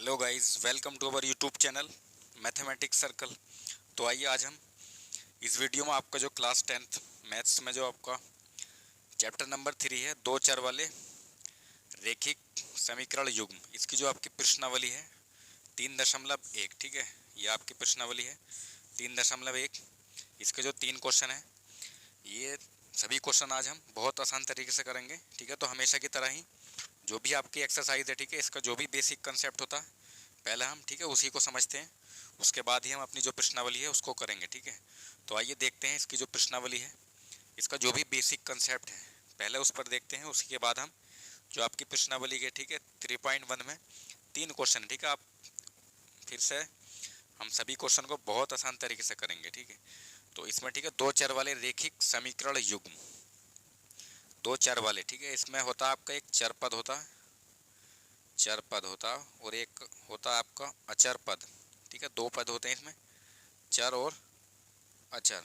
Hello guys, welcome to our YouTube channel mathematics circle. तो आइए आज हम इस वीडियो में आपका जो क्लास 10th मैथ्स में जो आपका चैप्टर नंबर 3 है, दो चर वाले रेखिक समीकरण युग्म, इसकी जो आपकी प्रश्नावली है 3.1। ठीक है, ये आपकी प्रश्नावली है 3.1। इसके जो 3 क्वेश्चन है, ये सभी क्वेश्चन आज हम बहुत आसान तरीके से करेंगे। ठीक है, तो हमेशा की तरह ही जो भी आपकी एक्सरसाइज है, ठीक है, इसका जो भी बेसिक कंसेप्ट होता है पहले हम, ठीक है, उसी को समझते हैं। उसके बाद ही हम अपनी जो प्रश्नावली है उसको करेंगे। ठीक है, तो आइए देखते हैं इसकी जो प्रश्नावली है, इसका जो भी बेसिक कंसेप्ट है पहले उस पर देखते हैं। उसके बाद हम जो आपकी प्रश्नावली के, ठीक है, 3.1 में 3 क्वेश्चन, ठीक है, आप फिर से हम सभी क्वेश्चन को बहुत आसान तरीके से करेंगे। ठीक है, तो इसमें, ठीक है, दो चर वाले रेखिक समीकरण युग्म, दो चर वाले, ठीक है, इसमें होता आपका एक चर पद होता है, चर पद होता और एक होता आपका अचर पद। ठीक है, दो पद होते हैं इसमें, चर और अचर।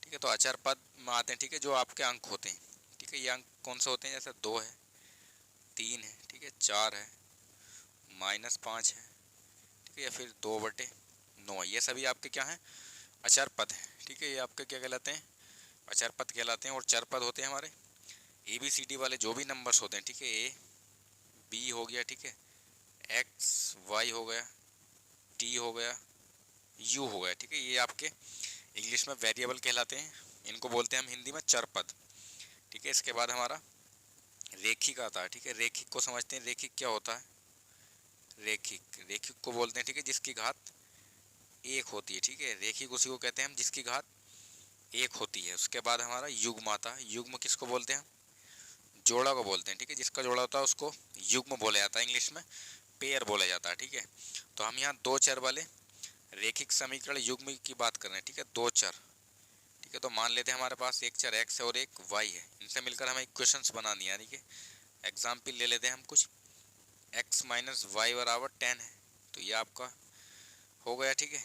ठीक है, तो अचर पद में आते हैं, ठीक है, जो आपके अंक होते हैं। ठीक है, ये अंक कौन से होते हैं, जैसे 2 है, 3 है, ठीक है, 4 है, -5 है, ठीक है, या फिर 2/9। ये सभी आपके क्या हैं, अचर पद हैं। ठीक है, ये आपके क्या कहलाते हैं, अचर पद कहलाते हैं। और चर पद होते हैं हमारे ABCD वाले जो भी नंबर्स होते हैं। ठीक है, A B हो गया, ठीक है, X Y हो गया, T हो गया, U हो गया। ठीक है, ये आपके इंग्लिश में वेरिएबल कहलाते हैं, इनको बोलते हैं हम हिंदी में चर पद। ठीक है, इसके बाद हमारा रेखिक आता है। ठीक है, रेखिक को समझते हैं, रेखिक क्या होता है। रेखिक, रेखिक को बोलते हैं, ठीक है, जिसकी घात 1 होती है। ठीक है, रेखिक उसी को कहते हैं हम जिसकी घात 1 होती है। उसके बाद हमारा युग्म आता है। युग्म किसको बोलते हैं, जोड़ा को बोलते हैं। ठीक है, जिसका जोड़ा होता है उसको युग्म बोला जाता है, इंग्लिश में पेयर बोला जाता है। ठीक है, तो हम यहाँ दो चर वाले रेखिक समीकरण युग्म की बात कर रहे हैं। ठीक है, दो चर। ठीक है, तो मान लेते हैं हमारे पास एक चर x है और एक y है, इनसे मिलकर हमें इक्वेशंस बनानी है। यानी कि एग्जाम्पल ले लेते हैं हम कुछ, x माइनस वाई बराबर 10 है, तो ये आपका हो गया। ठीक है,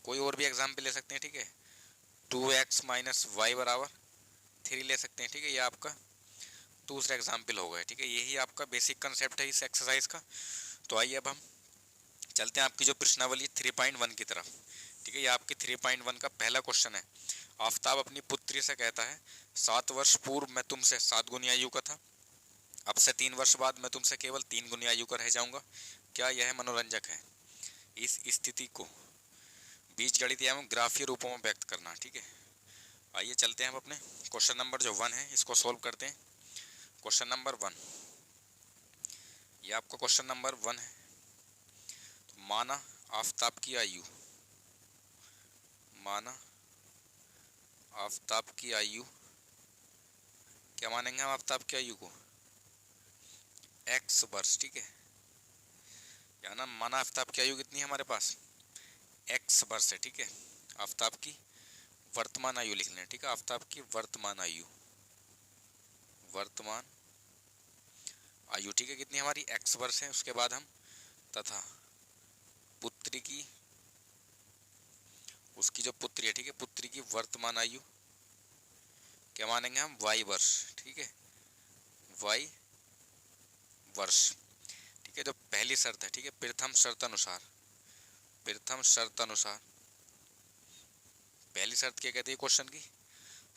कोई और भी एग्जाम्पल ले सकते हैं। ठीक है, 2x माइनस वाई बराबर 3 ले सकते हैं। ठीक है, ये आपका दूसरा एग्जाम्पल हो गया। ठीक है, यही आपका बेसिक कंसेप्ट है इस एक्सरसाइज का। तो आइए अब हम चलते हैं आपकी जो प्रश्नावली 3.1 की तरफ। ठीक है, ये आपकी 3.1 का पहला क्वेश्चन है। आफताब अपनी पुत्री से कहता है, 7 वर्ष पूर्व मैं तुमसे 7 गुनी आयु का था, अब से 3 वर्ष बाद मैं तुमसे केवल 3 गुनी आयु का रह जाऊंगा, क्या यह मनोरंजक है। इस स्थिति को बीजगणित एवं ग्राफीय रूपों में व्यक्त करना। ठीक है, आइए चलते हैं हम अपने क्वेश्चन नंबर जो 1 है इसको सोल्व करते हैं। क्वेश्चन नंबर 1, ये आपका क्वेश्चन नंबर 1 है। तो माना आफताब की आयु, माना आफताब की आयु, क्या मानेंगे हम आफताब की आयु को, x वर्ष। ठीक है, या ना, माना आफताब की आयु कितनी है हमारे पास, x वर्ष है। ठीक है, आफताब की वर्तमान आयु लिख लें। ठीक है, आफताब की वर्तमान आयु, वर्तमान आयु, ठीक है, कितनी हमारी x वर्ष है। उसके बाद हम तथा पुत्री की, उसकी जो पुत्री है, ठीक है, पुत्री की वर्तमान आयु क्या मानेंगे हम, y वर्ष। ठीक है, y वर्ष। ठीक है, जो पहली शर्त है, ठीक है, प्रथम शर्त अनुसार, प्रथम शर्त अनुसार पहली शर्त क्या कहती है क्वेश्चन की,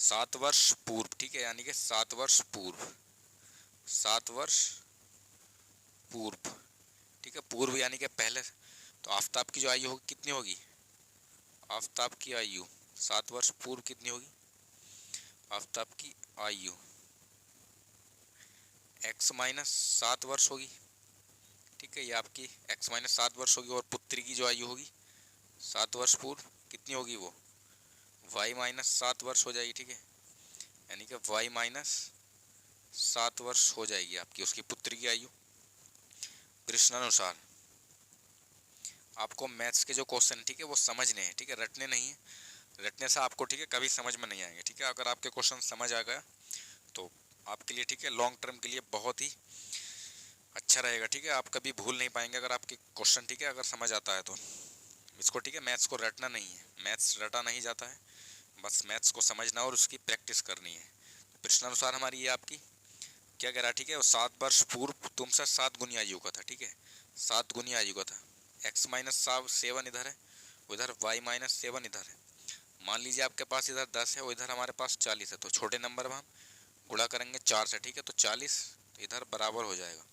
7 वर्ष पूर्व। ठीक है, यानी कि 7 वर्ष पूर्व, 7 वर्ष पूर्व। ठीक है, पूर्व यानी कि पहले। तो आफताब की जो आयु होगी कितनी होगी, आफताब की आयु 7 वर्ष पूर्व कितनी होगी, आफताब की आयु x माइनस 7 वर्ष होगी। ठीक है, ये आपकी x माइनस 7 वर्ष होगी। और पुत्री की जो आयु होगी 7 वर्ष पूर्व कितनी होगी, वो y माइनस 7 वर्ष हो जाएगी। ठीक है, यानी कि y माइनस 7 वर्ष हो जाएगी आपकी उसकी पुत्री की आयु। प्रश्नानुसार आपको मैथ्स के जो क्वेश्चन, ठीक है, वो समझने हैं। ठीक है, रटने नहीं है, रटने से आपको, ठीक है, कभी समझ में नहीं आएंगे। ठीक है, अगर आपके क्वेश्चन समझ आ गया तो आपके लिए, ठीक है, लॉन्ग टर्म के लिए बहुत ही अच्छा रहेगा। ठीक है, आप कभी भूल नहीं पाएंगे अगर आपके क्वेश्चन, ठीक है, अगर समझ आता है तो इसको। ठीक है, मैथ्स को रटना नहीं है, मैथ्स रटा नहीं जाता है, बस मैथ्स को समझना और उसकी प्रैक्टिस करनी है। प्रश्नानुसार हमारी ये आपकी क्या कह रहा है, ठीक है, 7 वर्ष पूर्व तुमसे 7 गुनी आयु का था। ठीक है, 7 गुनी आयु का था। x माइनस 7 इधर है, उधर y माइनस 7 इधर है। मान लीजिए आपके पास इधर 10 है और इधर हमारे पास 40 है, तो छोटे नंबर में हम गुणा करेंगे 4 से, ठीक है। तो 40 तो इधर बराबर हो जाएगा।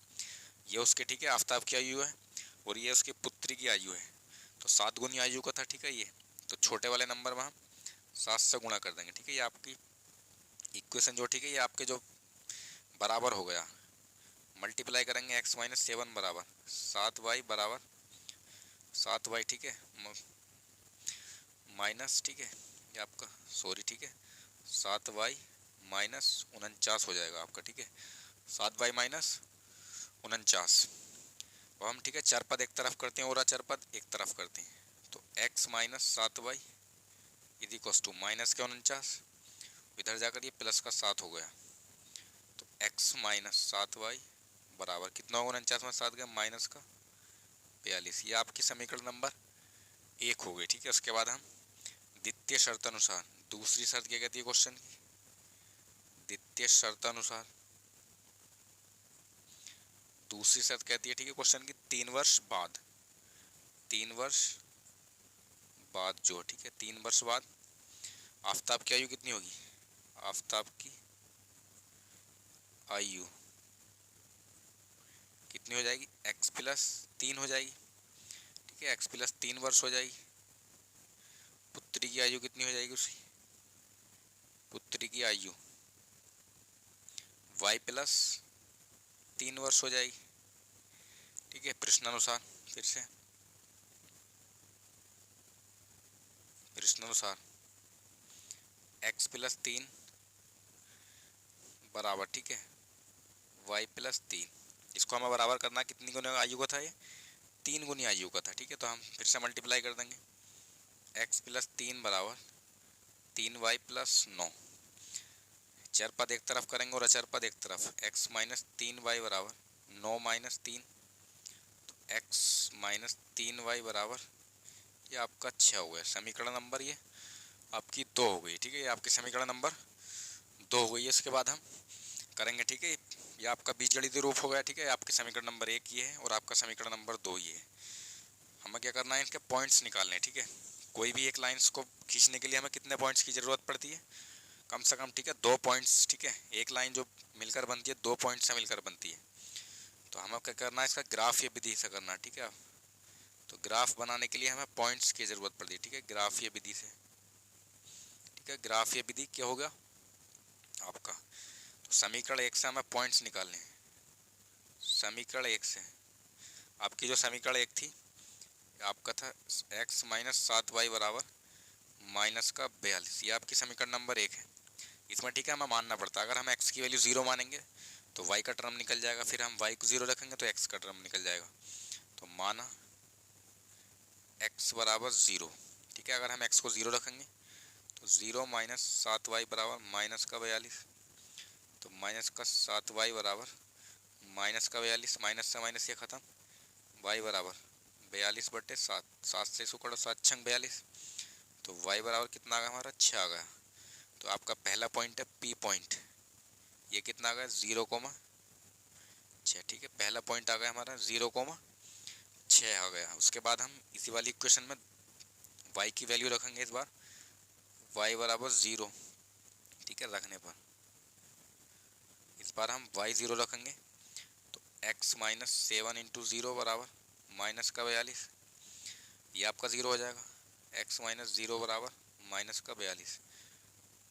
ये उसके, ठीक है, आफताब की आयु है और ये उसकी पुत्री की आयु है। तो 7 गुनी आयु का था, ठीक है ये। तो छोटे वाले नंबर में हम 7 से गुणा कर देंगे, ठीक है। ये आपकी इक्वेशन जो, ठीक है, ये आपके जो बराबर हो गया। मल्टीप्लाई करेंगे x माइनस 7 बराबर 7y बराबर 7y, ठीक है, माइनस, ठीक है, ये आपका सॉरी, ठीक है, 7y माइनस 49 हो जाएगा आपका, ठीक है। 7y minus 49। अब हम, ठीक है, चार पद एक तरफ करते हैं और चार पद एक तरफ करते हैं। तो x minus 7y is equal to minus के 49, इधर जाकर ये प्लस का 7 हो गया। तो x माइनस 7y बराबर कितना होगा, 49 में 7 गया माइनस का 42। ये आपकी समीकरण नंबर 1 हो गई, ठीक है। उसके बाद हम द्वितीय शर्त अनुसार, दूसरी शर्त क्या कहती है क्वेश्चन की, द्वितीय शर्त अनुसार दूसरी शर्त कहती है, ठीक है, क्वेश्चन की 3 वर्ष बाद, 3 वर्ष बाद जो, ठीक है, 3 वर्ष बाद आफताब की आयु कितनी होगी, आफताब की आयु कितनी हो जाएगी, x प्लस 3 हो जाएगी, ठीक है, x प्लस 3 वर्ष हो जाएगी। पुत्री की आयु कितनी हो जाएगी, उसकी पुत्री की आयु y प्लस 3 वर्ष हो जाएगी, ठीक है। प्रश्नानुसार, फिर से प्रश्नानुसार x प्लस 3 बराबर, ठीक है, y प्लस 3, इसको हमें बराबर करना कितनी गुनी आयु का था, ये 3 गुनी आयु का था, ठीक है। तो हम फिर से मल्टीप्लाई कर देंगे, x प्लस 3 बराबर 3y प्लस 9, चर पद एक तरफ करेंगे और अचर पद एक तरफ, x माइनस 3y बराबर 9 माइनस 3, तो x माइनस 3y बराबर ये आपका 6 हो गया। समीकरण नंबर ये आपकी 2 हो गई, ठीक है, ये आपकी समीकरण नंबर 2 हो गई है। इसके बाद हम करेंगे, ठीक है, ये आपका बीजगणितीय रूप हो गया, ठीक है। आपके समीकरण नंबर 1 ये है और आपका समीकरण नंबर 2 ये है। हमें क्या करना है, इनके पॉइंट्स निकालने हैं, ठीक है। कोई भी एक लाइन्स को खींचने के लिए हमें कितने पॉइंट्स की ज़रूरत पड़ती है, कम से कम, ठीक है, 2 पॉइंट्स, ठीक है। एक लाइन जो मिलकर बनती है 2 पॉइंट से मिलकर बनती है। तो हमें क्या करना है, इसका ग्राफ ये विधि से करना है, ठीक है। तो ग्राफ बनाने के लिए हमें पॉइंट्स की ज़रूरत पड़ती है, ठीक है, ग्राफ ये विधि से, ठीक है। ग्राफ ये विधि क्या होगा आपका, तो समीकरण 1 से हमें पॉइंट्स निकालने हैं। समीकरण 1 से आपकी जो समीकरण 1 थी आपका था x माइनस 7y बराबर माइनस का 42, ये आपकी समीकरण नंबर 1 है। इसमें, ठीक है, हमें मानना पड़ता है, अगर हम x की वैल्यू 0 मानेंगे तो y का टर्म निकल जाएगा, फिर हम y को 0 रखेंगे तो x का टर्म निकल जाएगा। तो माना x बराबर 0, ठीक है। अगर हम x को 0 रखेंगे तो 0 माइनस 7y बराबर माइनस का 42, तो माइनस का 7y बराबर माइनस का 42, माइनस से माइनस ये खत्म, y बराबर 42/7, 7 से इसको करो 7 छंग 42, तो y बराबर कितना आ गया हमारा 6 आ गया। तो आपका पहला पॉइंट है P पॉइंट, ये कितना आ गया 0,6, ठीक है। पहला पॉइंट आ गया हमारा 0,6 आ गया। उसके बाद हम इसी वाली इक्वेशन में y की वैल्यू रखेंगे, इस बार y बराबर 0, ठीक है, रखने पर इस बार हम y 0 रखेंगे तो x माइनस 7 इंटू 0 बराबर माइनस का 42, ये आपका 0 हो जाएगा। x माइनस 0 बराबर माइनस का 42,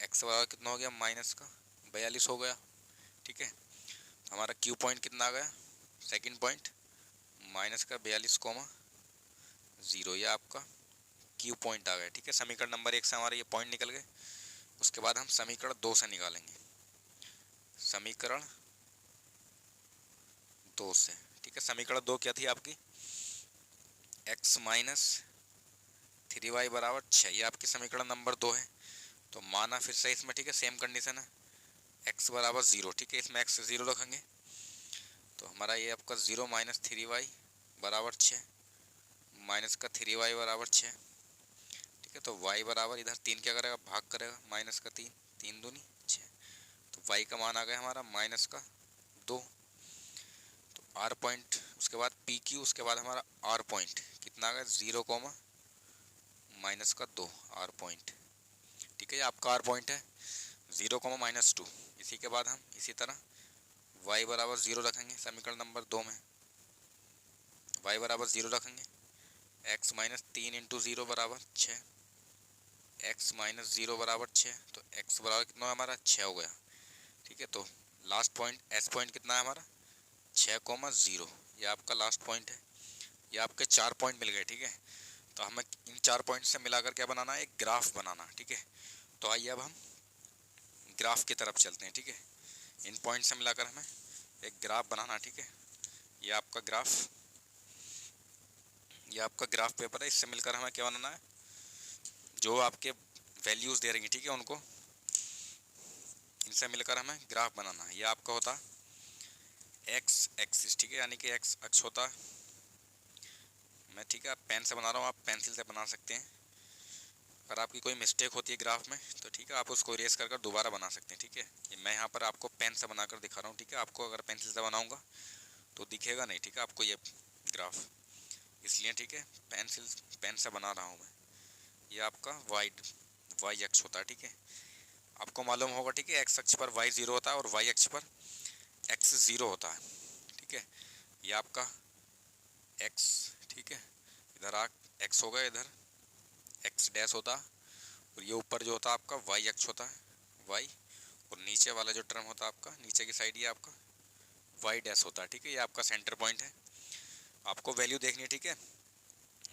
x बराबर कितना हो गया माइनस का 42 हो गया, ठीक है। तो हमारा q पॉइंट कितना आ गया, सेकंड पॉइंट माइनस का 42,0, ये आपका q पॉइंट आ गया, ठीक है। समीकरण नंबर 1 से हमारे ये पॉइंट निकल गए। उसके बाद हम समीकरण 2 से निकालेंगे, समीकरण 2 से, ठीक है। समीकरण 2 क्या थी आपकी, x माइनस 3y बराबर 6, ये आपकी समीकरण नंबर 2 है। तो माना फिर से इसमें, ठीक है, सेम कंडीशन है, x बराबर 0, ठीक है, इसमें x 0 रखेंगे तो हमारा ये आपका 0 माइनस 3y बराबर 6, माइनस का 3y बराबर 6, ठीक है। तो y बराबर इधर 3 क्या करेगा, भाग करेगा, माइनस का 3, 3 दूनी 6, तो y का मान आ गया हमारा माइनस का 2। तो आर पॉइंट, उसके बाद पी क्यू, उसके बाद हमारा आर पॉइंट कितना आ गया 0 कोमा माइनस का 2 आर पॉइंट। ठीक है, ये आपका आर पॉइंट है 0 कोमा माइनस 2। इसी के बाद हम इसी तरह y बराबर 0 रखेंगे समीकरण नंबर 2 में, y बराबर 0 रखेंगे, x माइनस 3 इंटू 0 बराबर 6, x माइनस 0 बराबर 6, तो x बराबर कितना हमारा 6 हो गया। ठीक है, तो लास्ट पॉइंट एस पॉइंट कितना है हमारा 6 कोमा 0, ये आपका लास्ट पॉइंट है। ये आपके 4 पॉइंट मिल गए। ठीक है, तो हमें इन 4 पॉइंट से मिलाकर क्या बनाना है, एक ग्राफ बनाना। ठीक है, तो आइए अब हम ग्राफ की तरफ चलते हैं। ठीक है, इन पॉइंट से मिलाकर हमें एक ग्राफ बनाना। ठीक है, ये आपका ग्राफ, ये आपका ग्राफ पेपर है, इससे मिलकर हमें क्या बनाना है, जो आपके वैल्यूज़ दे रही हैं, ठीक है, उनको इनसे मिलकर हमें ग्राफ बनाना है। ये आपका होता एक्स एक्सिस। ठीक है, यानी कि एक्स अक्ष होता है। मैं ठीक है पेन से बना रहा हूँ, आप पेंसिल से बना सकते हैं। अगर आपकी कोई मिस्टेक होती है ग्राफ में तो ठीक है, आप उसको इरेज कर दोबारा बना सकते हैं। ठीक है, ये मैं यहाँ पर आपको पेन से बनाकर दिखा रहा हूँ। ठीक है, आपको अगर पेंसिल से बनाऊँगा तो दिखेगा नहीं। ठीक है, आपको ये ग्राफ, इसलिए ठीक है पेन से बना रहा हूँ मैं। ये आपका वाई अक्ष होता है। ठीक है, आपको मालूम होगा। ठीक है, एक्स अक्ष पर वाई 0 होता है और वाई अक्ष पर एक्स 0 होता है। ठीक है, ये आपका एक्स, ठीक है, इधर एक्स होगा, इधर एक्स डैश होता है, और ये ऊपर जो होता है आपका वाई अक्ष होता है, वाई, और नीचे वाला जो टर्म होता है आपका नीचे की साइड, ये आपका वाई डैश होता है। ठीक है, ये आपका सेंटर पॉइंट है। आपको वैल्यू देखनी है। ठीक है,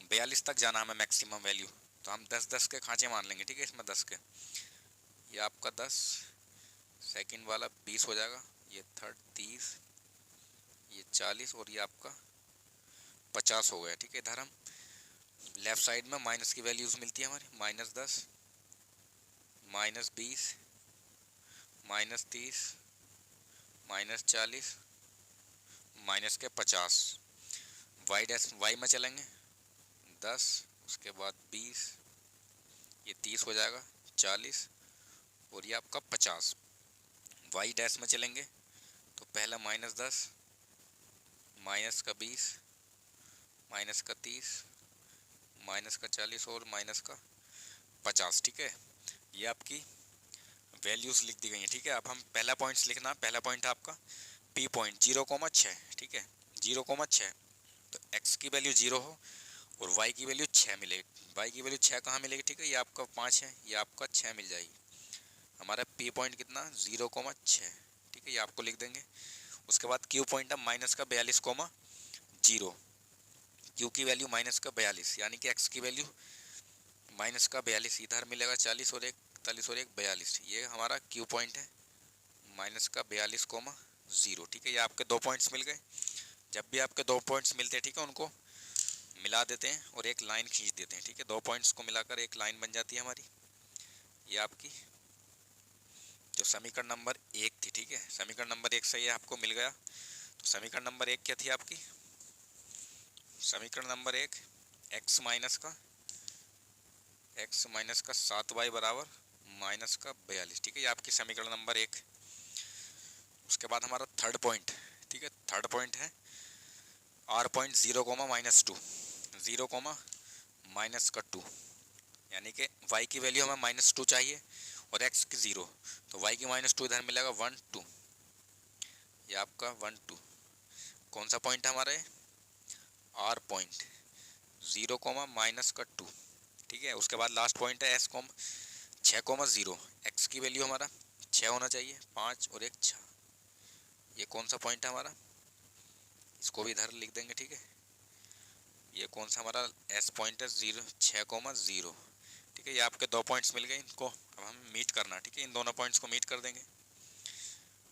42 तक जाना है मैक्सिमम वैल्यू, तो हम 10-10 के खांचे मान लेंगे। ठीक है, इसमें 10 के, ये आपका 10, सेकंड वाला 20 हो जाएगा, ये थर्ड 30, ये 40, और ये आपका 50 हो गया। ठीक है, इधर हम लेफ्ट साइड में माइनस की वैल्यूज मिलती है हमारी, -10, -20, -30, -40, माइनस के 50। वाई डैश वाई में चलेंगे 10, उसके बाद 20, ये 30 हो जाएगा, 40, और ये आपका 50। वाई डैश में चलेंगे तो पहला -10, माइनस का 20, माइनस का 30, माइनस का 40 और माइनस का 50। ठीक है, ये आपकी वैल्यूज लिख दी गई हैं। ठीक है, अब हम पहला पॉइंट्स लिखना, पहला पॉइंट है आपका पी पॉइंट 0,6। ठीक है, 0,6, तो एक्स की वैल्यू 0 हो और वाई की वैल्यू 6 मिलेगी। वाई की वैल्यू 6 कहाँ मिलेगी, ठीक है, ये आपका 5 है, ये आपका 6 मिल जाएगी। हमारा पी पॉइंट कितना 0,6। ठीक है, ये आपको लिख देंगे। उसके बाद क्यू पॉइंट है माइनस का 42,0। क्यू की वैल्यू माइनस का 42, यानी कि एक्स की वैल्यू माइनस का 42, इधर मिलेगा 40 और 41 और 42। ये हमारा क्यू पॉइंट है माइनस का 42,0। ठीक है, ये आपके 2 पॉइंट्स मिल गए। जब भी आपके 2 पॉइंट्स मिलते हैं, ठीक है, उनको मिला देते हैं और एक लाइन खींच देते हैं। ठीक है, 2 पॉइंट्स को मिलाकर एक लाइन बन जाती है हमारी। ये आपकी जो समीकरण नंबर 1 थी। ठीक है, समीकरण नंबर 1 से ये आपको मिल गया। तो समीकरण नंबर 1 क्या थी आपकी, समीकरण नंबर 1 एक्स माइनस का 7y बराबर -42। ठीक है, ये आपकी समीकरण नंबर 1। उसके बाद हमारा थर्ड पॉइंट, ठीक है, थर्ड पॉइंट है आर पॉइंट 0,-2, 0,-2, यानी कि y की वैल्यू हमें -2 चाहिए और x की 0, तो y की -2 इधर मिलेगा 1, 2, ये आपका 1, 2। कौन सा पॉइंट है हमारा, आर पॉइंट 0,-2। ठीक है, उसके बाद लास्ट पॉइंट है 6,0, x की वैल्यू हमारा 6 होना चाहिए, 5 और 1 6। ये कौन सा पॉइंट है हमारा, इसको भी इधर लिख देंगे। ठीक है, ये कौन सा हमारा एस पॉइंट है 6,0। ठीक है, ये आपके 2 पॉइंट्स मिल गए, इनको अब हम मीट करना। ठीक है, इन दोनों पॉइंट्स को मीट कर देंगे।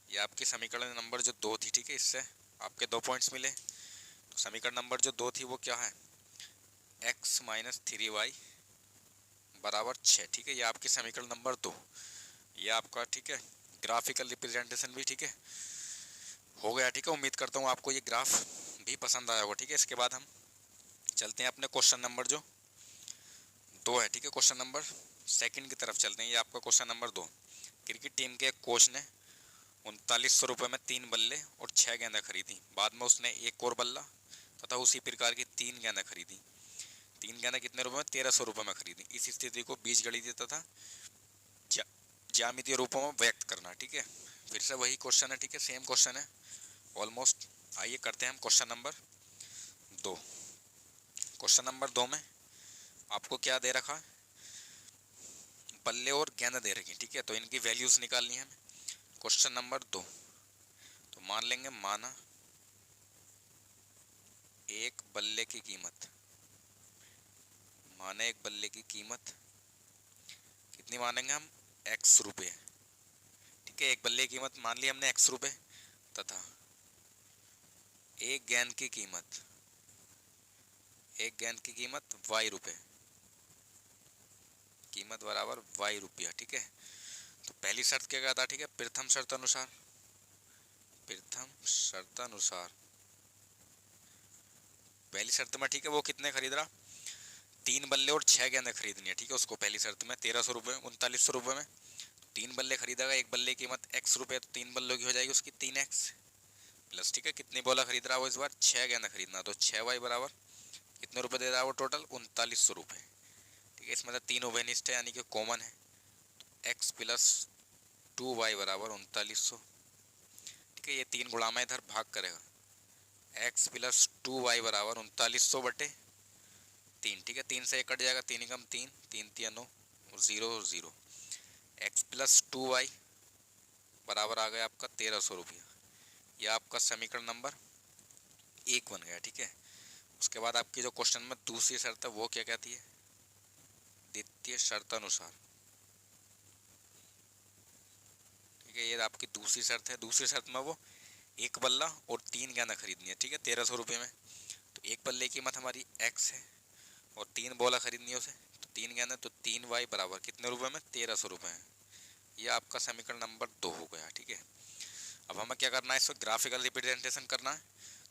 ये आपकी समीकरण नंबर जो 2 थी, ठीक है, इससे आपके 2 पॉइंट्स मिले। तो समीकरण नंबर जो 2 थी वो क्या है, x - 3y बराबर 6। ठीक है, ये आपकी समीकरण नंबर 2। ये आपका, ठीक है, ग्राफिकल रिप्रेजेंटेशन भी, ठीक है, हो गया। ठीक है, उम्मीद करता हूँ आपको ये ग्राफ भी पसंद आया होगा। ठीक है, इसके बाद हम चलते हैं अपने क्वेश्चन नंबर जो 2 है। ठीक है, क्वेश्चन नंबर सेकंड की तरफ चलते हैं। ये आपका क्वेश्चन नंबर 2, क्रिकेट टीम के एक कोच ने ₹3900 में 3 बल्ले और 6 गेंदें खरीदी। बाद में उसने एक और बल्ला तथा उसी प्रकार की 3 गेंदें खरीदी। 3 गेंदें कितने रुपए में? ₹1300 में खरीदी। इस स्थिति को बीजगणितीय तथा ज्यामितीय रूपों में व्यक्त करना। ठीक है, फिर से वही क्वेश्चन है। ठीक है, सेम क्वेश्चन है ऑलमोस्ट। आइए करते हैं हम क्वेश्चन नंबर 2। क्वेश्चन नंबर 2 में आपको क्या दे रखा है? बल्ले और गेंद दे रखी। ठीक है, तो इनकी वैल्यूज निकालनी है हमें। क्वेश्चन नंबर 2, तो मान लेंगे, माना एक बल्ले की कीमत, माने एक बल्ले की कीमत कितनी मानेंगे हम? x रुपये। ठीक है, एक बल्ले की कीमत मान ली हमने x रुपये तथा एक गेंद की कीमत, एक गेंद की कीमत y रुपये, कीमत बराबर y रुपया। ठीक है, तो पहली शर्त क्या था? ठीक है, प्रथम शर्त अनुसार, प्रथम शर्त अनुसार पहली शर्त में, ठीक है, वो कितने खरीद रहा? 3 बल्ले और 6 गेंदें खरीदनी है। ठीक है, उसको पहली शर्त में 1300 रुपये, ₹3900 में 3 बल्ले खरीदेगा। एक बल्ले की कीमत x रुपये, तो 3 बल्लों की हो जाएगी उसकी 3x प्लस। ठीक है, कितनी बॉला खरीद रहा है वो? इस बार 6 गेंदें खरीदना, तो 6y बराबर कितने रुपए दे रहा है वो? टोटल ₹3900। ठीक है, इसमें से 3 उभयनिष्ठ है यानी कि कॉमन है, x प्लस 2y बराबर 3900। ठीक है, ये 3 गुणा में इधर भाग करेगा, x प्लस 2y बराबर 3900/3। ठीक है, 3 से 1 कट जाएगा, 3 एकम 3, 3 तिया 9 और 0 और 0। x प्लस 2y बराबर आ गया आपका ₹1300। यह आपका समीकरण नंबर 1 बन गया। ठीक है, उसके बाद आपकी जो क्वेश्चन में दूसरी शर्त है वो क्या कहती है? द्वितीय शर्त अनुसार। ठीक है, ये आपकी दूसरी शर्त है। दूसरी शर्त में वो एक बल्ला और 3 गेंदें खरीदनी है। ठीक है, ₹1300 में, तो एक बल्ले की कीमत हमारी x है और 3 बॉला खरीदनी है उसे, तो 3 गेंदें, तो 3y बराबर कितने रुपए में? ₹1300 है। ये आपका समीकरण नंबर 2 हो गया। ठीक है, अब हमें क्या करना है? इसको ग्राफिकल रिप्रेजेंटेशन करना है,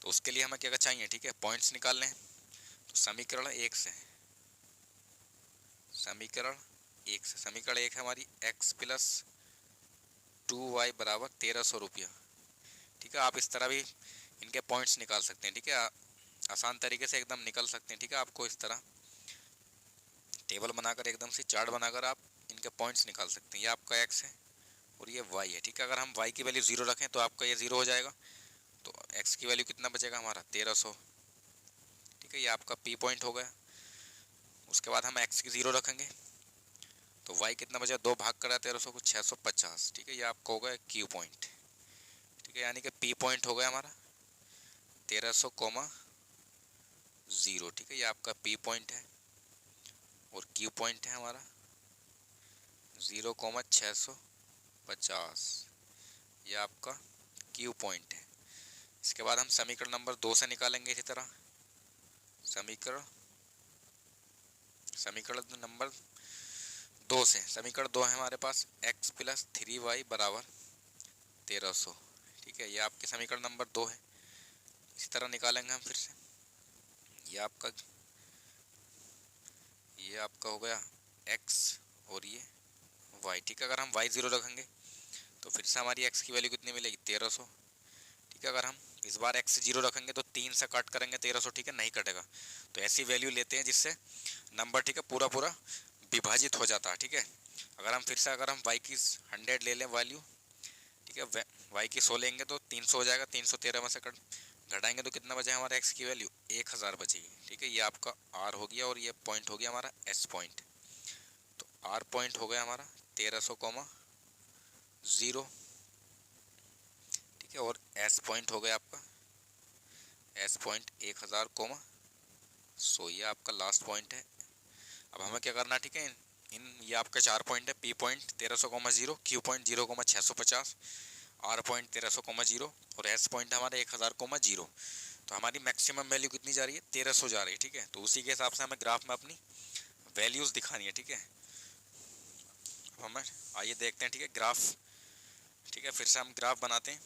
तो उसके लिए हमें क्या चाहिए? ठीक है, पॉइंट्स निकालने हैं। तो समीकरण 1 से, समीकरण 1 से, समीकरण 1 है हमारी x प्लस 2y बराबर ₹1300। ठीक है, आप इस तरह भी इनके पॉइंट्स निकाल सकते हैं। ठीक है, आसान तरीके से एकदम निकल सकते हैं। ठीक है, आपको इस तरह टेबल बनाकर, एकदम से चार्ट बनाकर आप इनके पॉइंट्स निकाल सकते हैं। ये आपका x है और ये y है। ठीक है, अगर हम y की वैल्यू 0 रखें तो आपका ये 0 हो जाएगा, तो x की वैल्यू कितना बचेगा हमारा? 1300। ठीक है, ये आपका p पॉइंट हो गया। उसके बाद हम x की 0 रखेंगे तो y कितना बचा? 2 भाग करा 1300 को, 650। ठीक है, ये आपका हो गया q पॉइंट। ठीक है, यानी कि p पॉइंट हो गया हमारा 1300,0। ठीक है, ये आपका p पॉइंट है और q पॉइंट है हमारा 0,650। ये आपका q पॉइंट है। इसके बाद हम समीकरण नंबर 2 से निकालेंगे इसी तरह। समीकरण नंबर 2 से, समीकरण 2 है हमारे पास x प्लस 3y बराबर 1300। ठीक है, ये आपके समीकरण नंबर 2 है। इसी तरह निकालेंगे हम फिर से। ये आपका हो गया x और ये y। ठीक है, अगर हम y 0 रखेंगे तो फिर से हमारी x की वैल्यू कितनी मिलेगी? 1300। ठीक है, अगर हम इस बार x 0 रखेंगे तो 3 से काट करेंगे 1300। ठीक है, नहीं कटेगा, तो ऐसी वैल्यू लेते हैं जिससे नंबर, ठीक है, पूरा पूरा विभाजित हो जाता है। ठीक है, अगर हम फिर से y की 100 ले लें वैल्यू, ठीक है, y की 100 लेंगे तो 300 हो जाएगा। 313 में से घटाएंगे तो कितना बचा हमारा x की वैल्यू? 1000 बचेगी। ठीक है, ये आपका r हो गया और ये पॉइंट हो गया हमारा s पॉइंट। तो r पॉइंट हो गया हमारा 1300,0। ठीक है, और s पॉइंट हो गया आपका, s पॉइंट 1000,100। ये आपका लास्ट पॉइंट है। अब हमें क्या करना है? ठीक है, ये आपका 4 पॉइंट है। p point 1300,0, q point 0,650, r point 1300,0 और s पॉइंट हमारा 1000,0। तो हमारी मैक्सिमम वैल्यू कितनी जा रही है? 1300 जा रही है। ठीक है, तो उसी के हिसाब से हमें ग्राफ में अपनी वैल्यूज दिखानी है। ठीक है, अब हमें आइए देखते हैं। ठीक है, ग्राफ। ठीक है, फिर से हम ग्राफ बनाते हैं।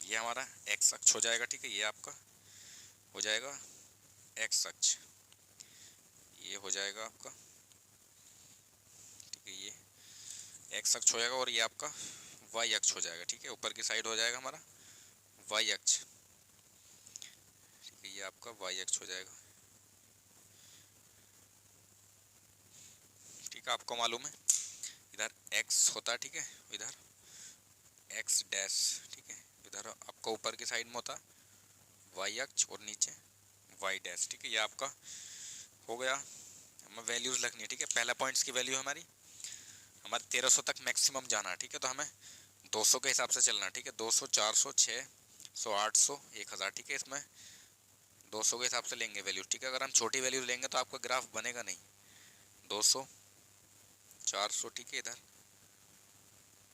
ये हमारा x अक्ष हो जाएगा। ठीक है, ये आपका हो जाएगा x अक्ष, ये हो जाएगा आपका, ठीक है, ये x अक्ष हो जाएगा और ये आपका वाई अक्ष हो जाएगा, ठीक है। ऊपर की साइड हो जाएगा हमारा वाई अक्ष, ठीक है। ये आपका वाई अक्ष हो जाएगा, ठीक है। आपको मालूम है इधर एक्स होता है, ठीक है, इधर एक्स डैश, ठीक है। इधर आपका ऊपर की साइड में होता है वाई अक्ष और नीचे वाई डैश, ठीक है। ये आपका हो गया। हमें वैल्यूज लगनी है, ठीक है। पहला पॉइंट्स की वैल्यू हमारी 1300 तक मैक्सिमम जाना है, ठीक है। तो हमें 200 के हिसाब से चलना है, ठीक है। 200, 400, 600, 800, 1000, ठीक है। इसमें 200 के हिसाब से लेंगे वैल्यू, ठीक है। अगर हम छोटी वैल्यू लेंगे तो आपका ग्राफ बनेगा नहीं। 200, 400, ठीक है। इधर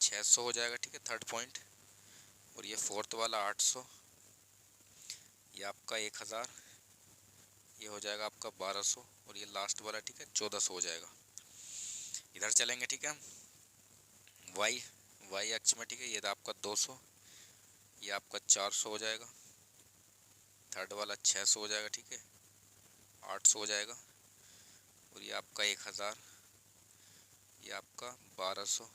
600 हो जाएगा, ठीक है, थर्ड पॉइंट। और ये फोर्थ वाला 800, ये आपका 1000, ये हो जाएगा आपका 1200, और ये लास्ट वाला, ठीक है, 1400 हो जाएगा। इधर चलेंगे, ठीक है, हम वाई अक्ष में, ठीक है। ये आपका 200, ये आपका 400 हो जाएगा, थर्ड वाला 600 हो जाएगा, ठीक है, 800 हो जाएगा, और ये आपका 1000, ये आपका 1200,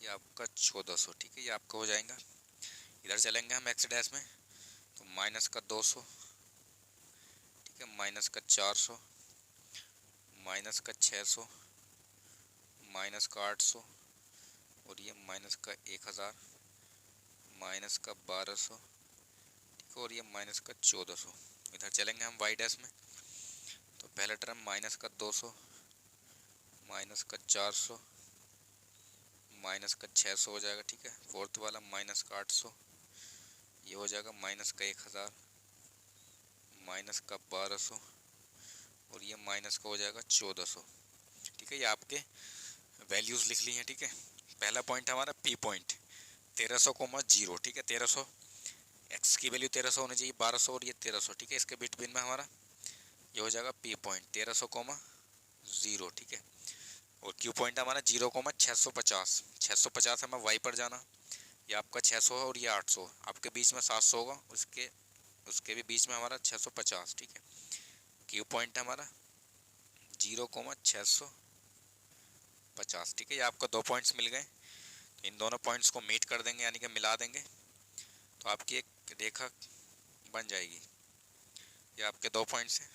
ये आपका 1400, ठीक है। ये आपका हो जाएगा। इधर चलेंगे हम एक्स डैश में, तो माइनस का 200, ठीक है, माइनस का 400, माइनस का 600, माइनस का 800, और ये माइनस का 1000, माइनस का 1200, ठीक है, और ये माइनस का 1400। इधर चलेंगे हम वाई डैश में, तो पहला टर्म माइनस का 200, माइनस का 400, माइनस का 600 हो जाएगा, ठीक है। फोर्थ वाला माइनस का 800, ये हो जाएगा माइनस का 1000, माइनस का 1200, और ये माइनस का हो जाएगा 1400, ठीक है। ये आपके वैल्यूज लिख ली हैं, ठीक है। पहला पॉइंट हमारा पी पॉइंट 1300, 0, ठीक है। 1300 एक्स की वैल्यू 1300 होनी चाहिए, 1200 और ये 1300, ठीक है। इसके बिटवीन में हमारा ये हो जाएगा पी पॉइंट 1300, 0, ठीक है। और क्यू पॉइंट हमारा 0, 650, 650 हमें वाई पर जाना। ये आपका 600 है और ये 800, आपके बीच में 700 होगा, उसके भी बीच में हमारा 650, ठीक है। क्यू पॉइंट हमारा 0, 650, ठीक है। ये आपको दो पॉइंट्स मिल गए। इन दोनों पॉइंट्स को मीट कर देंगे, यानी कि मिला देंगे, तो आपकी एक रेखा बन जाएगी। ये आपके दो पॉइंट्स हैं।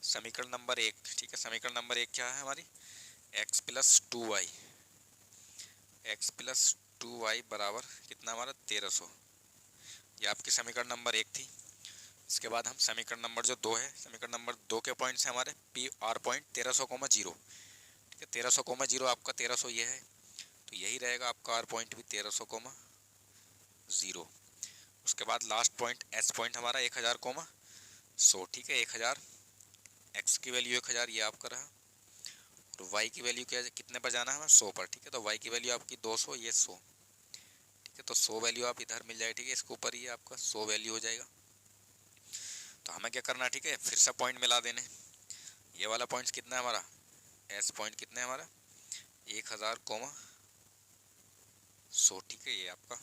समीकरण नंबर 1, ठीक है। समीकरण नंबर 1 क्या है हमारी? x plus 2y, x plus 2y बराबर कितना हमारा 1300। ये आपकी समीकरण नंबर 1 थी। इसके बाद हम समीकरण नंबर जो 2 है, समीकरण नंबर 2 के पॉइंट्स हैं हमारे पी आर पॉइंट 1300, 0, ठीक है। 1300, 0 आपका 1300 ये है, तो यही रहेगा आपका आर पॉइंट भी 1300, 0। उसके बाद लास्ट पॉइंट एस पॉइंट हमारा 1000, 100, ठीक है। 1000 एक्स की वैल्यू 1000 ये आपका रहा, और वाई की वैल्यू क्या कितने पर जाना है हमें 100 पर, ठीक है। तो वाई की वैल्यू आपकी 200, ये 100, ठीक है। तो 100 वैल्यू आप इधर मिल जाएगी, ठीक है। इसके ऊपर ये आपका 100 वैल्यू हो जाएगा। तो हमें क्या करना है, ठीक है, फिर से पॉइंट मिला देने। ये वाला पॉइंट कितना है हमारा? एस पॉइंट कितना है हमारा? 1000, 100, ठीक है। ये आपका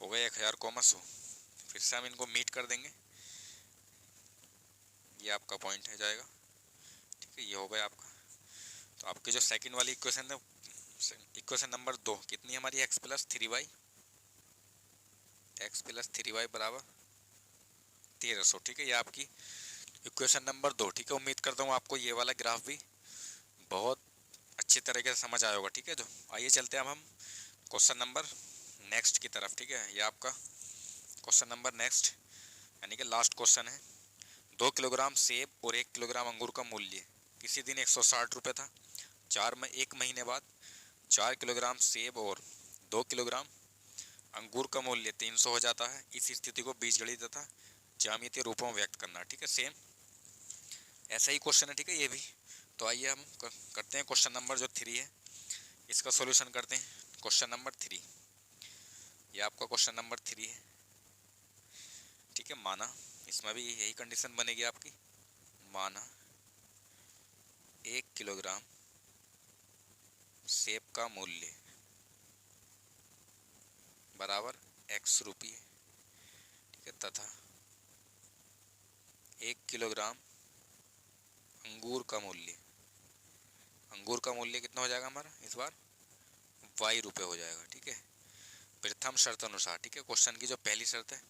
हो गया 1000, 100। फिर से हम इनको मीट कर देंगे। ये आपका पॉइंट है जाएगा, ठीक है। ये हो गया आपका। तो आपकी जो सेकंड वाली इक्वेशन है, इक्वेशन नंबर 2 कितनी है हमारी? X plus 3y, x plus 3y बराबर 1300, ठीक है। ये आपकी इक्वेशन नंबर 2, ठीक है। उम्मीद करता हूँ आपको ये वाला ग्राफ भी बहुत अच्छी तरीके से समझ आया होगा, ठीक है। जो आइए चलते हैं अब हम क्वेश्चन नंबर नेक्स्ट की तरफ, ठीक है। ये आपका क्वेश्चन नंबर नेक्स्ट यानी कि लास्ट क्वेश्चन है। 2 किलोग्राम सेब और 1 किलोग्राम अंगूर का मूल्य किसी दिन 160 रुपये था। एक महीने बाद 4 किलोग्राम सेब और 2 किलोग्राम अंगूर का मूल्य 300 हो जाता है। इस स्थिति को बीजगणित तथा ज्यामितीय रूपों में व्यक्त करना, ठीक है। सेम ऐसा ही क्वेश्चन है, ठीक है, ये भी। तो आइए हम करते हैं क्वेश्चन नंबर जो 3 है, इसका सॉल्यूशन करते हैं। क्वेश्चन नंबर 3, ये आपका क्वेश्चन नंबर 3 है, ठीक है। माना, इसमें भी यही कंडीशन बनेगी आपकी। माना 1 किलोग्राम सेब का मूल्य बराबर x रुपये, ठीक है, तथा 1 किलोग्राम अंगूर का मूल्य, अंगूर का मूल्य कितना हो जाएगा हमारा इस बार वाई रुपये हो जाएगा। ठीक है, प्रथम शर्त अनुसार। ठीक है, क्वेश्चन की जो पहली शर्त है,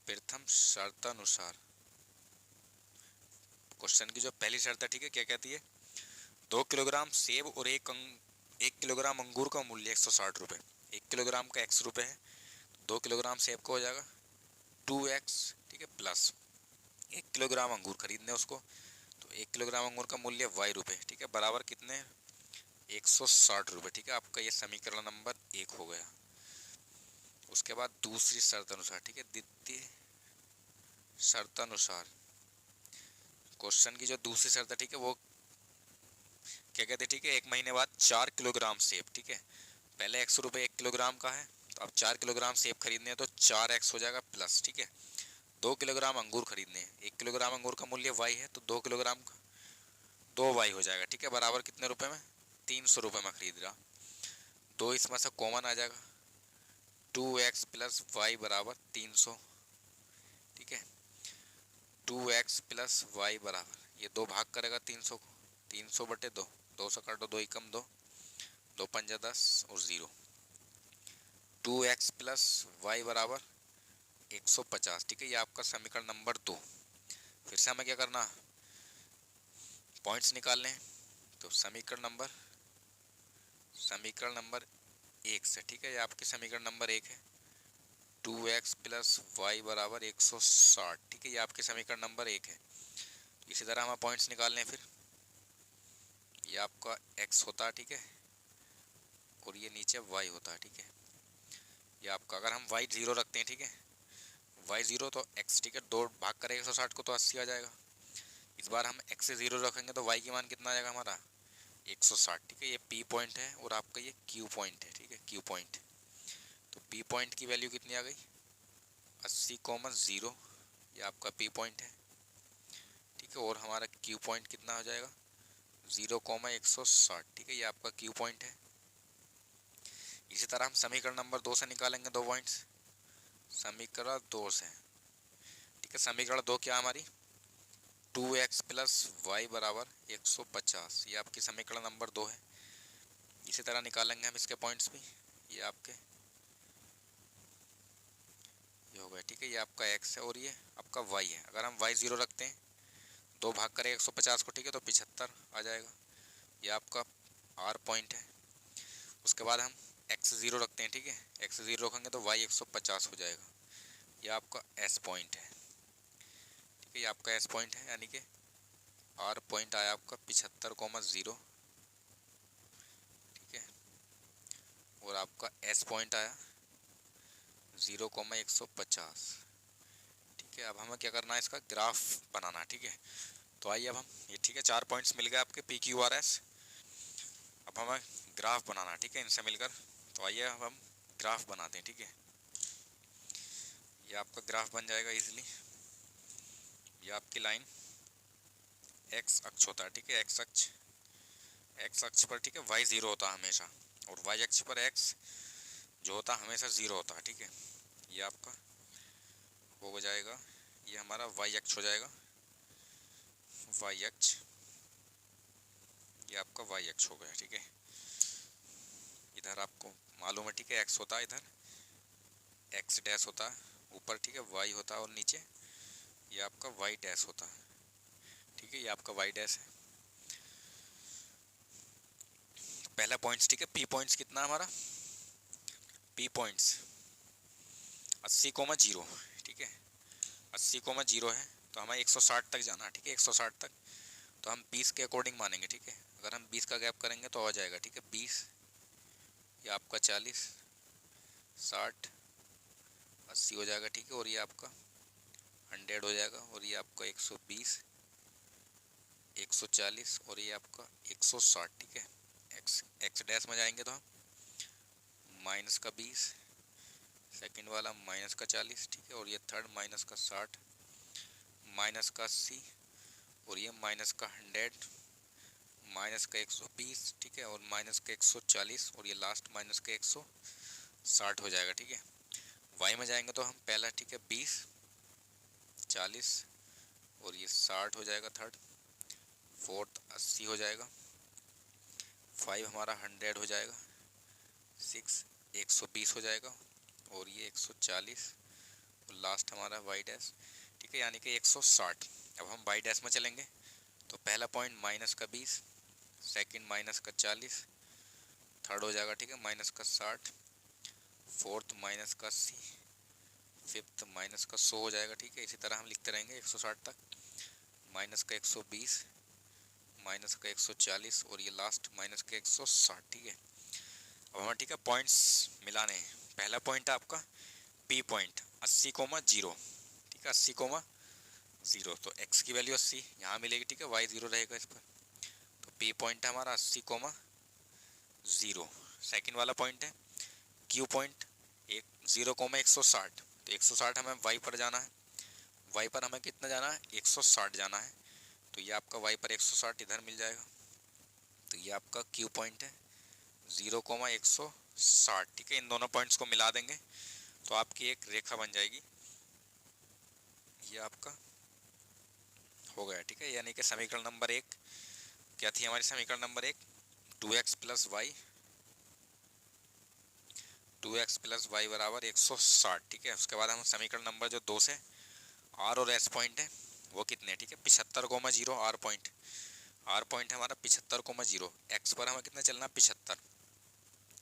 प्रथम शर्तानुसार क्वेश्चन की जो पहली शर्त है, ठीक है, क्या कहती है, 2 किलोग्राम सेब और 1 किलोग्राम अंगूर का मूल्य 160 रुपये। 1 किलोग्राम का x रुपये है, 2 किलोग्राम सेब का हो जाएगा 2x। ठीक है, प्लस 1 किलोग्राम अंगूर खरीदने उसको, तो 1 किलोग्राम अंगूर का मूल्य y रुपये। ठीक है, बराबर कितने, 160 रुपये। ठीक है, आपका ये समीकरण नंबर 1 हो गया। उसके बाद दूसरी शर्त अनुसार, ठीक है, द्वितीय शर्तानुसार क्वेश्चन की जो दूसरी शर्त है, ठीक है, वो क्या कहते हैं, ठीक है, 1 महीने बाद 4 किलोग्राम सेब। ठीक है, पहले 100 रुपये 1 किलोग्राम का है, तो अब 4 किलोग्राम सेब खरीदने हैं तो 4x हो जाएगा प्लस। ठीक है, 2 किलोग्राम अंगूर खरीदने हैं, 1 किलोग्राम अंगूर का मूल्य y है, तो 2 किलोग्राम का 2y हो जाएगा। ठीक है, बराबर कितने रुपए में, 300 रुपये में खरीद रहा। 2 इसमें से कॉमन आ जाएगा, 2x प्लस वाई बराबर 300। ठीक है, 2x प्लस वाई बराबर, ये 2 भाग करेगा 300 को, 300 बटे 2, 2 से काटो 2 एकम 2, 2 पंजा 10 और 0। 2x प्लस वाई बराबर 150। ठीक है, ये आपका समीकरण नंबर 2। फिर से हमें क्या करना, पॉइंट्स निकालने हैं, तो समीकरण नंबर 1 से। ठीक है, ये आपके समीकरण नंबर 1 है, 2x प्लस वाई बराबर 160। ठीक है, ये आपके समीकरण नंबर 1 है। इसी तरह हमें पॉइंट्स निकालने हैं। फिर ये आपका x होता है, ठीक है, और ये नीचे y होता है। ठीक है, ये आपका, अगर हम y 0 रखते हैं, ठीक है, y 0 तो x, ठीक है, 2 भाग करेगा 160 को तो 80 आ जाएगा। इस बार हम x से 0 रखेंगे तो y की मान कितना आ जाएगा हमारा, 160। ठीक है, ये P पॉइंट है और आपका ये Q पॉइंट है। ठीक है, Q पॉइंट, तो P पॉइंट की वैल्यू कितनी आ गई, 80,0। ये आपका P पॉइंट है। ठीक है, और हमारा Q पॉइंट कितना हो जाएगा, 0,160। ठीक है, ये आपका Q पॉइंट है। इसी तरह हम समीकरण नंबर 2 से निकालेंगे 2 पॉइंट्स, समीकरण 2 से। ठीक है, समीकरण 2 क्या हमारी, 2x प्लस वाई बराबर 150। ये आपकी समीकरण नंबर 2 है। इसी तरह निकालेंगे हम इसके पॉइंट्स भी, ये आपके ये हो गया। ठीक है, ये आपका x है और ये आपका y है। अगर हम y 0 रखते हैं, 2 भाग करें 150 को, ठीक है, तो 75 आ जाएगा। ये आपका r पॉइंट है। उसके बाद हम x 0 रखते हैं, ठीक है, x 0 रखेंगे तो y 150 हो जाएगा। ये आपका s पॉइंट है। ठीक है, ये आपका s पॉइंट है, यानी कि r पॉइंट आया आपका 75,0। ठीक है, और आपका s पॉइंट आया 0,150। ठीक है, अब हमें क्या करना है, इसका ग्राफ बनाना है। ठीक है, तो आइए अब हम ये, ठीक है, 4 पॉइंट्स मिल गए आपके PQRS। अब हमें ग्राफ बनाना है, ठीक है, इनसे मिलकर। तो आइए अब हम ग्राफ बनाते हैं। ठीक है, ये आपका ग्राफ बन जाएगा इजीली। ये आपकी लाइन x अक्ष होता है। ठीक है, x अक्ष पर, ठीक है, y 0 होता है हमेशा, और y अक्ष पर x जो होता है हमेशा 0 होता है। ठीक है, ये आपका हो जाएगा, ये हमारा y अक्ष हो जाएगा, y अक्ष, ये आपका y अक्ष हो गया। ठीक है, इधर आपको मालूम है, ठीक है, x होता है, इधर x डैश होता है ऊपर, ठीक है, y होता है, और नीचे ये आपका y डैश होता है। ठीक है, ये आपका y डैश है पहला पॉइंट्स। ठीक है, P पॉइंट्स कितना हमारा, P पॉइंट्स 80,0। ठीक है, 80,0 है, तो हमें 160 तक जाना है। ठीक है, 160 तक, तो हम 20 के अकॉर्डिंग मानेंगे। ठीक है, अगर हम 20 का गैप करेंगे तो आ जाएगा। ठीक है, 20, ये आपका 40, 60, 80 हो जाएगा। ठीक है, और ये आपका 100 हो जाएगा, और ये आपका 120, 140, और ये आपका 160। ठीक है, एक्स डैश में जाएंगे तो हम माइनस का 20, सेकंड वाला माइनस का 40। ठीक है, और ये थर्ड माइनस का 60, माइनस का 80, और ये माइनस का 100, माइनस का 120। ठीक है, और माइनस का 140, और ये लास्ट माइनस का 160 हो जाएगा। ठीक है, वाई में जाएंगे तो हम पहला, ठीक है, 20, 40, और ये 60 हो जाएगा थर्ड, फोर्थ 80 हो जाएगा, 5 हमारा 100 हो जाएगा, 6 120 हो जाएगा, और ये 140, और लास्ट हमारा वाई डैश, ठीक है, यानी कि 160। अब हम वाई डैश में चलेंगे तो पहला पॉइंट माइनस का 20, सेकंड माइनस का 40, थर्ड हो जाएगा, ठीक है, माइनस का 60, फोर्थ माइनस का 80, फिफ्थ माइनस का 100 हो जाएगा, ठीक है। इसी तरह हम लिखते रहेंगे 160 तक, माइनस का 120, माइनस का 140, और ये लास्ट माइनस का 160, ठीक है। अब हमें, ठीक है, पॉइंट्स मिलाने हैं। पहला पॉइंट है आपका पी पॉइंट 80,0, ठीक है, 80,0, तो x की वैल्यू 80 यहाँ मिलेगी, ठीक है, y 0 रहेगा इस पर, तो पी पॉइंट है हमारा 80,0। सेकंड वाला पॉइंट है क्यू पॉइंट 0,160, तो 160 हमें y पर जाना है, y पर हमें कितना जाना है, 160 जाना है, तो ये आपका y पर 160 इधर मिल जाएगा, तो ये आपका क्यू पॉइंट है 0,160, ठीक है। इन दोनों पॉइंट्स को मिला देंगे तो आपकी एक रेखा बन जाएगी, ये आपका हो गया, ठीक है। यानी कि समीकरण नंबर 1 क्या थी हमारी, समीकरण number 1 2x plus y, 2x plus y बराबर 160, ठीक है। उसके बाद हम समीकरण नंबर जो 2 से r और s पॉइंट है वो कितने हैं, ठीक है, 75,0 r पॉइंट, r पॉइंट है हमारा 75,0, x पर हमें कितना चलना, 75,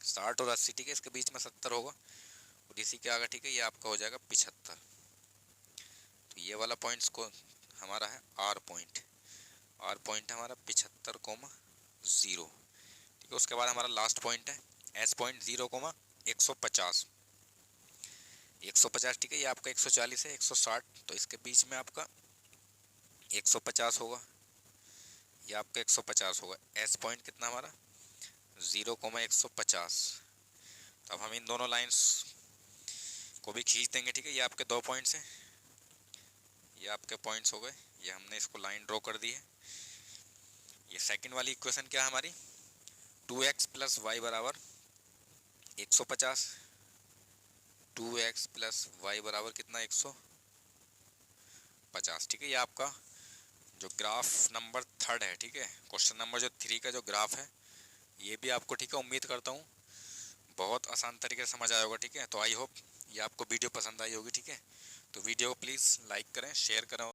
60 और 80, ठीक है, इसके बीच में 70 होगा, और इसी के आगे, ठीक है, ये आपका हो जाएगा 75, तो ये वाला पॉइंट्स को हमारा है r पॉइंट, r पॉइंट हमारा 75,0, ठीक है। उसके बाद हमारा लास्ट पॉइंट है s पॉइंट 0,150, 150, ठीक है, ये आपका 140 है, 160, तो इसके बीच में आपका 150 होगा, ये आपका 150 होगा, s पॉइंट कितना हमारा 0,150। तो अब हम इन दोनों लाइंस को भी खींच देंगे, ठीक है, ये आपके 2 पॉइंट्स हैं, ये आपके पॉइंट्स हो गए, ये हमने इसको लाइन ड्रॉ कर दी है। ये सेकंड वाली इक्वेशन क्या है हमारी, 2x प्लस वाई बराबर 150, 2x प्लस वाई बराबर कितना 150, ठीक है। ये आपका जो ग्राफ नंबर 3 है, ठीक है, क्वेश्चन नंबर जो 3 का जो ग्राफ है, ये भी आपको, ठीक है, उम्मीद करता हूँ बहुत आसान तरीके से समझ आया होगा, ठीक है। तो आई होप ये आपको वीडियो पसंद आई होगी, ठीक है। तो वीडियो को प्लीज़ लाइक करें, शेयर करें।